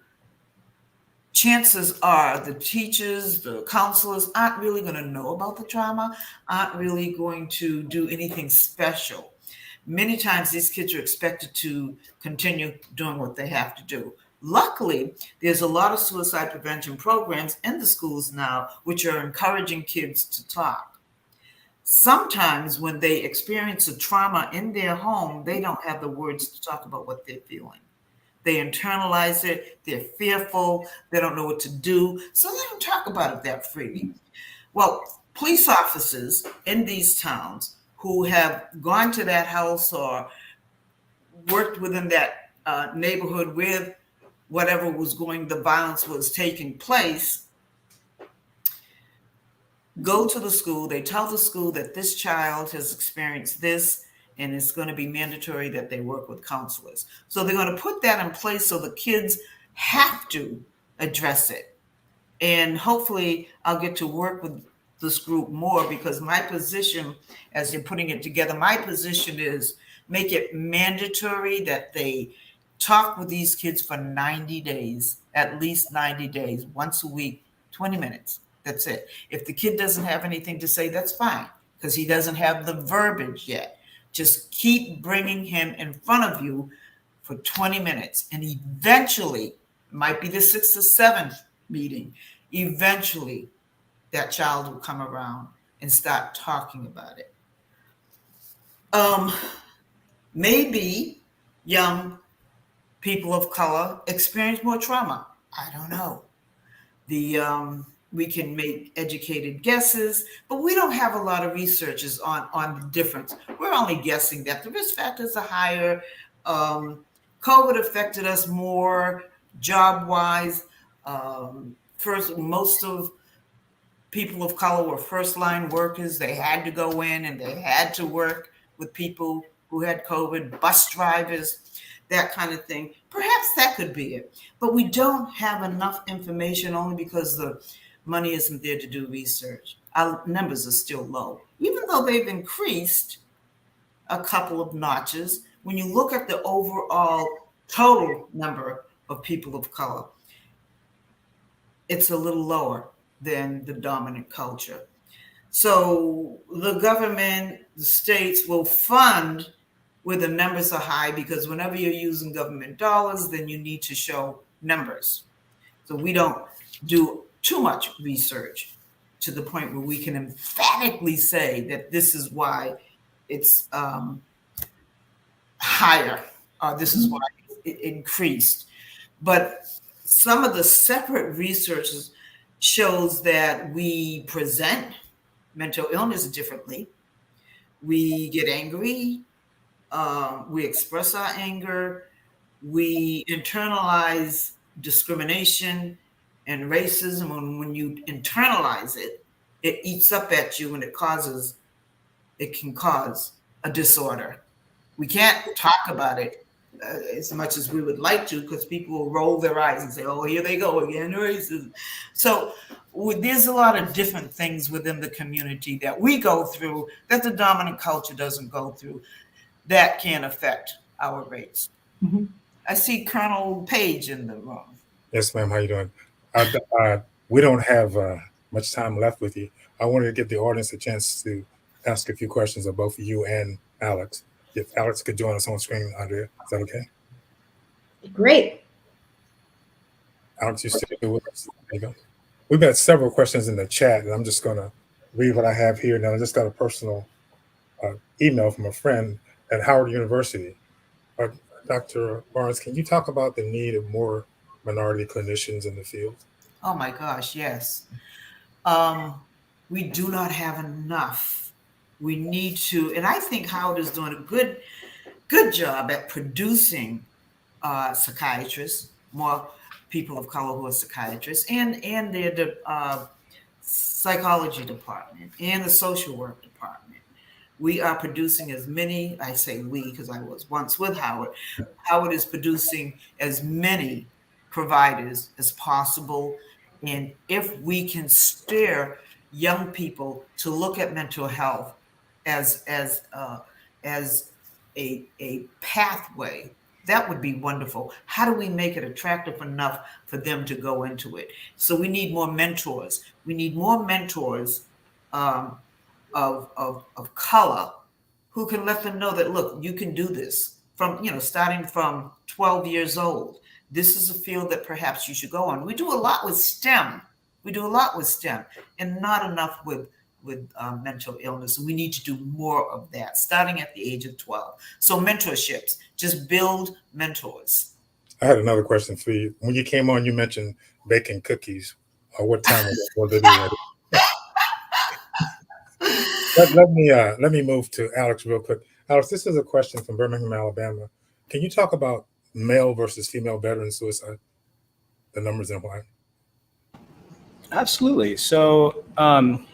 chances are the teachers, the counselors aren't really going to know about the trauma, aren't really going to do anything special. Many times these kids are expected to continue doing what they have to do. Luckily, there's a lot of suicide prevention programs in the schools now, which are encouraging kids to talk. Sometimes when they experience a trauma in their home, they don't have the words to talk about what they're feeling. They internalize it, they're fearful, they don't know what to do, so they don't talk about it that freely. Well, police officers in these towns who have gone to that house or worked within that neighborhood where whatever the violence was taking place, go to the school, they tell the school that this child has experienced this, and it's going to be mandatory that they work with counselors. So they're going to put that in place so the kids have to address it. And hopefully I'll get to work with this group more, because my position, as they're putting it together, my position is make it mandatory that they talk with these kids for 90 days, at least 90 days, once a week, 20 minutes. That's it. If the kid doesn't have anything to say, that's fine, because he doesn't have the verbiage yet. Just keep bringing him in front of you for 20 minutes. And eventually, it might be the 6th or 7th meeting, eventually that child will come around and start talking about it. Maybe young people of color experience more trauma. I don't know. We can make educated guesses, but we don't have a lot of researches on the difference. We're only guessing that the risk factors are higher. COVID affected us more job-wise. First, most of people of color were first-line workers. They had to go in and they had to work with people who had COVID, bus drivers, that kind of thing. Perhaps that could be it. But we don't have enough information, only because the money isn't there to do research. Our numbers are still low, even though they've increased a couple of notches. When you look at the overall total number of people of color, it's a little lower than the dominant culture. So the government, the states will fund where the numbers are high, because whenever you're using government dollars, then you need to show numbers. So we don't do too much research to the point where we can emphatically say that this is why it's higher, or this is why it increased. But some of the separate research shows that we present mental illness differently. We get angry, we express our anger, we internalize discrimination and racism. And when you internalize it, it eats up at you, and it can cause a disorder. We can't talk about it as much as we would like to, because people will roll their eyes and say, oh, here they go again, racism. So there's a lot of different things within the community that we go through that the dominant culture doesn't go through, that can affect our rates. Mm-hmm. I see Colonel Page in the room. Yes, ma'am. How you doing? We don't have much time left with you. I wanted to give the audience a chance to ask a few questions of both you and Alex. If Alex could join us on screen, Andrea, is that okay? Great. Alex, you still with us? There you go. We've got several questions in the chat, and I'm just going to read what I have here. Now, I just got a personal email from a friend at Howard University. Dr. Barnes, can you talk about the need of more minority clinicians in the field? Oh my gosh, yes. We do not have enough. We need to, and I think Howard is doing a good job at producing psychiatrists, more people of color who are psychiatrists, and their psychology department and the social work department, we are producing as many, I say we because I was once with Howard. Howard is producing as many providers as possible. And if we can steer young people to look at mental health as a pathway, that would be wonderful. How do we make it attractive enough for them to go into it? So we need more mentors. We need more mentors of color who can let them know that, look, you can do this from, starting from 12 years old. This is a field that perhaps you should go on. We do a lot with STEM. And not enough with mental illness. We need to do more of that, starting at the age of 12. So mentorships, just build mentors. I had another question for you. When you came on, you mentioned baking cookies. What time was it? Ready? Let me move to Alex real quick. Alex, this is a question from Birmingham, Alabama. Can you talk about male versus female veteran suicide, the numbers and why? Absolutely. So one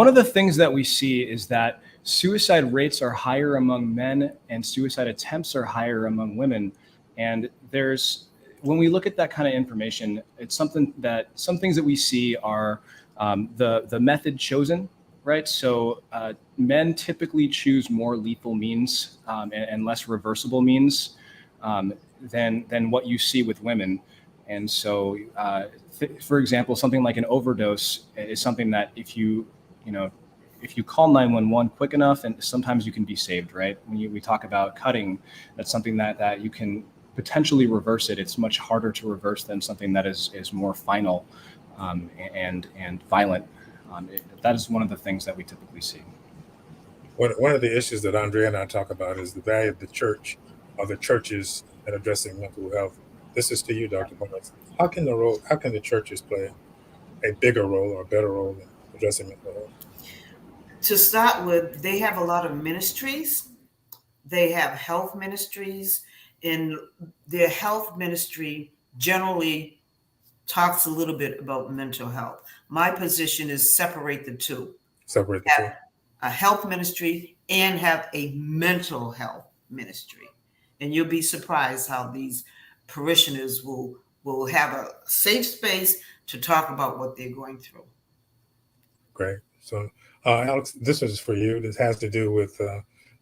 of the things that we see is that suicide rates are higher among men and suicide attempts are higher among women. And when we look at that kind of information, it's some things that we see are the method chosen, right? So men typically choose more lethal means and less reversible means than what you see with women. And so, for example, something like an overdose is something that if you call 911 quick enough, and sometimes you can be saved, right? When we talk about cutting, that's something that you can potentially reverse it. It's much harder to reverse than something that is more final and violent. That is one of the things that we typically see. One of the issues that Andrea and I talk about is the value of the church or the churches in addressing mental health. This is to you, Dr. Gomez. How can the churches play a bigger role or a better role in addressing mental health? To start with, they have a lot of ministries. They have health ministries, and their health ministry generally talks a little bit about mental health. My position is separate the two. Separate the two. Have a health ministry and have a mental health ministry. And you'll be surprised how these parishioners will have a safe space to talk about what they're going through. Great. So, Alex, this is for you. This has to do with,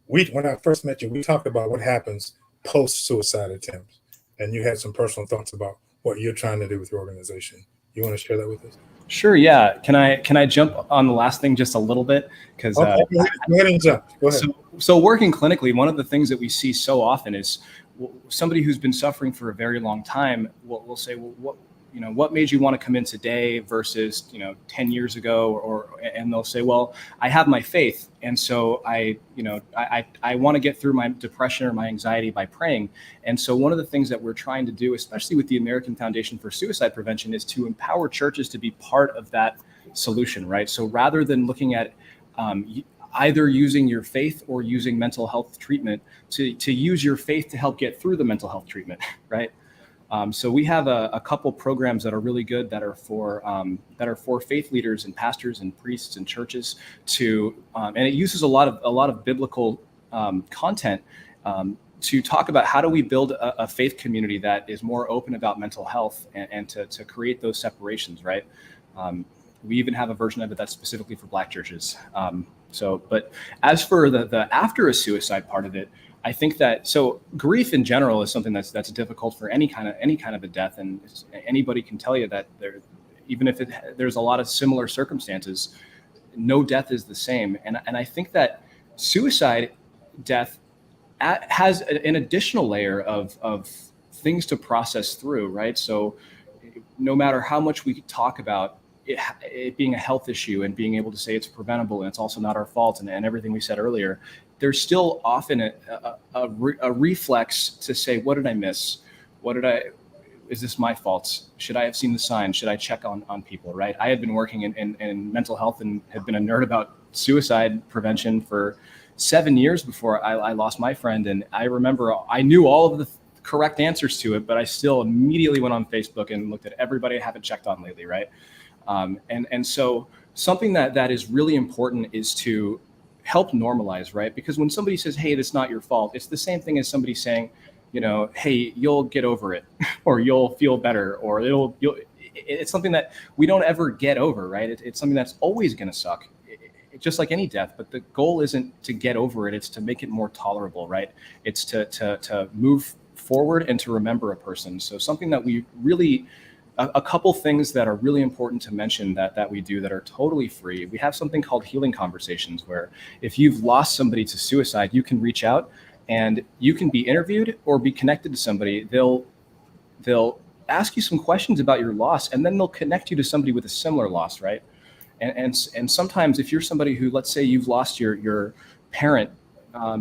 when I first met you, we talked about what happens post-suicide attempts. And you had some personal thoughts about what you're trying to do with your organization. You want to share that with us? Sure. Yeah. Can I jump on the last thing just a little bit? Because go ahead and jump. Go ahead. So working clinically, one of the things that we see so often is somebody who's been suffering for a very long time will say, well, what made you want to come in today versus 10 years ago, and they'll say, well, I have my faith, and so I want to get through my depression or my anxiety by praying. And so one of the things that we're trying to do, especially with the American Foundation for Suicide Prevention, is to empower churches to be part of that solution, right? So rather than looking at either using your faith or using mental health treatment, to use your faith to help get through the mental health treatment, right? So we have a couple programs that are really good that are for faith leaders and pastors and priests and churches and it uses a lot of biblical content to talk about how do we build a faith community that is more open about mental health and to create those separations, right? We even have a version of it that's specifically for Black churches. But as for the after a suicide part of it, I think that grief in general is something that's difficult for any kind of a death, and anybody can tell you that even if there's a lot of similar circumstances, no death is the same. And I think that suicide death has an additional layer of things to process through, right? So no matter how much we talk about it being a health issue and being able to say it's preventable and it's also not our fault and everything we said earlier, there's still often a reflex to say, what did I miss? Is this my fault? Should I have seen the signs? Should I check on people, right? I had been working in mental health and had been a nerd about suicide prevention for 7 years before I lost my friend. And I remember I knew all of the correct answers to it, but I still immediately went on Facebook and looked at everybody I haven't checked on lately, right? And so something that is really important is to help normalize, right? Because when somebody says, hey, that's not your fault, it's the same thing as somebody saying, hey, you'll get over it, or you'll feel better, or it's something that we don't ever get over, right? It's something that's always going to suck, just like any death. But the goal isn't to get over it; it's to make it more tolerable, right? It's to move forward and to remember a person. So something that we really, a couple things that are really important to mention that we do that are totally free. We have something called healing conversations, where if you've lost somebody to suicide, you can reach out and you can be interviewed or be connected to somebody. They'll ask you some questions about your loss, and then they'll connect you to somebody with a similar loss, right? And sometimes if you're somebody who, let's say you've lost your parent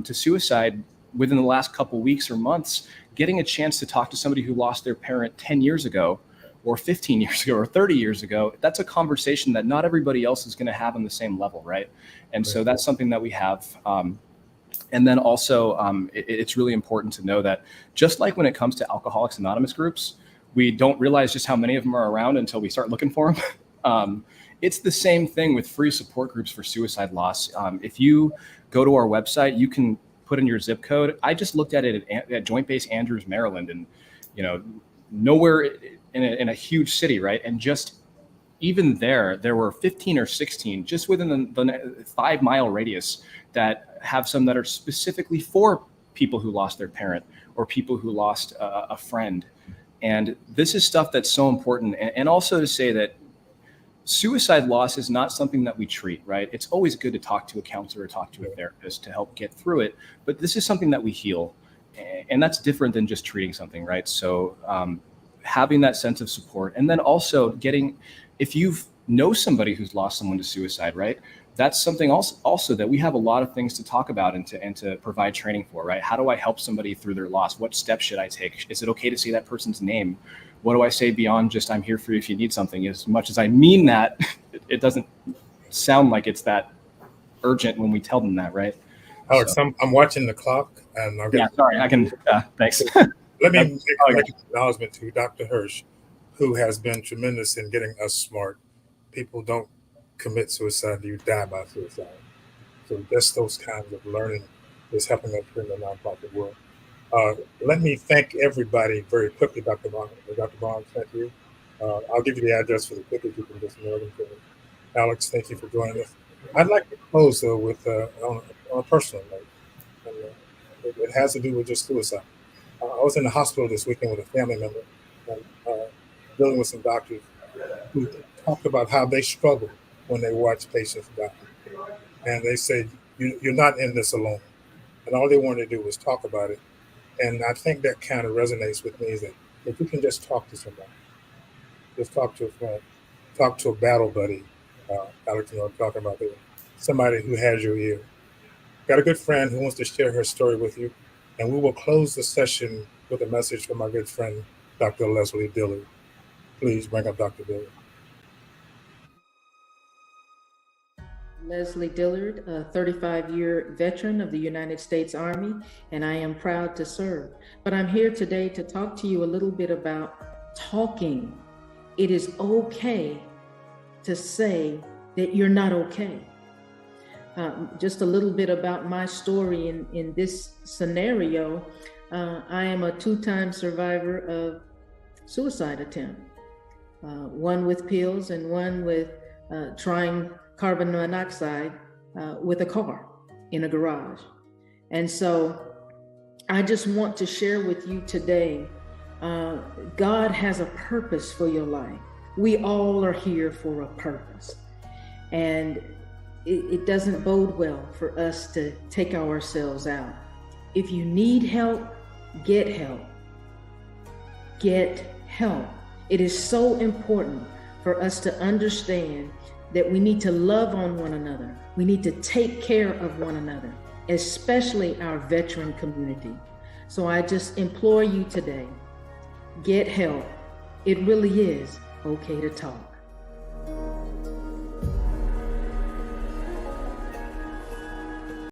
to suicide within the last couple weeks or months, getting a chance to talk to somebody who lost their parent 10 years ago or 15 years ago or 30 years ago, that's a conversation that not everybody else is going to have on the same level, right? And so that's something that we have. And then also, it's really important to know that just like when it comes to Alcoholics Anonymous groups, we don't realize just how many of them are around until we start looking for them. It's the same thing with free support groups for suicide loss. If you go to our website, you can put in your zip code. I just looked at it at Joint Base Andrews, Maryland, and nowhere in a huge city, right? And just even there were 15 or 16 just within the 5 mile radius that have some that are specifically for people who lost their parent or people who lost a friend. And this is stuff that's so important. And also to say that suicide loss is not something that we treat, right? It's always good to talk to a counselor or talk to a therapist to help get through it. But this is something that we heal. And that's different than just treating something, right? So having that sense of support, and then also if you know somebody who's lost someone to suicide, right? That's something also that we have a lot of things to talk about and to provide training for, right? How do I help somebody through their loss? What steps should I take? Is it okay to say that person's name? What do I say beyond just I'm here for you if you need something? As much as I mean that, it doesn't sound like it's that urgent when we tell them that, right? Alex, So, I'm watching the clock, and I'll get. yeah, sorry, I can. Thanks. Let me make an acknowledgement to Dr. Hirsch, who has been tremendous in getting us smart. People don't commit suicide, you die by suicide. So just those kinds of learning is helping us in the nonprofit world. Let me thank everybody very quickly, Dr. Barnes. Dr. Barnes, thank you. I'll give you the address for the tickets. You can just mail them to me. Alex, thank you for joining us. I'd like to close, though, with on a personal note. And, it has to do with just suicide. I was in the hospital this weekend with a family member and dealing with some doctors who talked about how they struggle when they watch patients die. And they say, you're not in this alone. And all they wanted to do was talk about it. And I think that kind of resonates with me, is that if you can just talk to somebody, just talk to a friend, talk to a battle buddy, Alex, I'm talking about there, somebody who has your ear. Got a good friend who wants to share her story with you. And we will close the session with a message from our good friend, Dr. Leslie Dillard. Please bring up Dr. Dillard. Leslie Dillard, a 35-year veteran of the United States Army, and I am proud to serve. But I'm here today to talk to you a little bit about talking. It is okay to say that you're not okay. Just a little bit about my story in this scenario. I am a 2-time survivor of suicide attempt, one with pills and one with trying carbon monoxide with a car in a garage. And so I just want to share with you today, God has a purpose for your life. We all are here for a purpose. And it doesn't bode well for us to take ourselves out. If you need help, get help. Get help. It is so important for us to understand that we need to love on one another. We need to take care of one another, especially our veteran community. So I just implore you today, get help. It really is okay to talk.